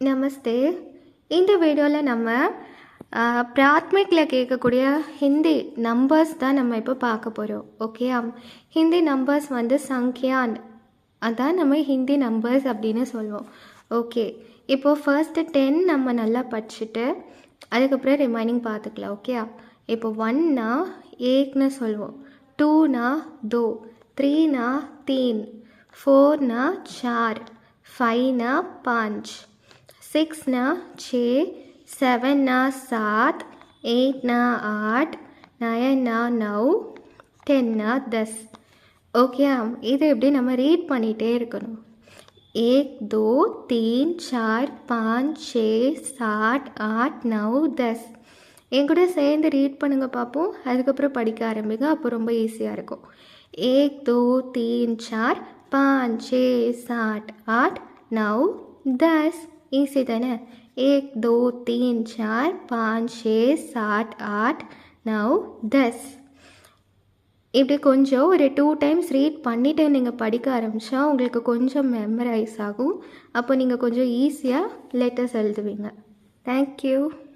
நமஸ்தே. இந்த வீடியோவில் நம்ம பிராத்மிக்கில் கேட்கக்கூடிய ஹிந்தி நம்பர்ஸ் தான் நம்ம இப்போ பார்க்க போகிறோம். ஓகே, ஹிந்தி நம்பர்ஸ் வந்து சங்கியான், அதான் நம்ம ஹிந்தி நம்பர்ஸ் அப்படின்னு சொல்லுவோம். ஓகே, இப்போது ஃபர்ஸ்ட்டு 10 நம்ம நல்லா படிச்சுட்டு அதுக்கப்புறம் ரிமைனிங் பார்த்துக்கலாம். ஓகே, இப்போ 1னா ஏக்னு சொல்லுவோம், 2னா 2, 3னா 3, 4னா 4, 5னா 5, 6னா 6, 7னா 7, 8னா 8, 9னா 9, 10னா 10. ஓகே, இது எப்படி நம்ம ரீட் பண்ணிகிட்டே இருக்கணும். 1 2 3 4 5 6 7 8 9 10. என் கூட சேர்ந்து ரீட் பண்ணுங்கள் பார்ப்போம். அதுக்கப்புறம் படிக்க ஆரம்பிங்க, அப்போ ரொம்ப ஈஸியாக இருக்கும். 1 2 3 4 5 6 7 8 9 10. ஈஸி தானே? 1 2 3 4 5 6 7 8 9 10. இப்படி கொஞ்சம் ஒரு 2 டைம்ஸ் ரீட் பண்ணிவிட்டு நீங்கள் படிக்க ஆரம்பித்தா உங்களுக்கு கொஞ்சம் மெமரைஸ் ஆகும். அப்போ நீங்கள் கொஞ்சம் ஈஸியாக லெட்டர்ஸ் எழுதுவீங்க. தேங்க்யூ.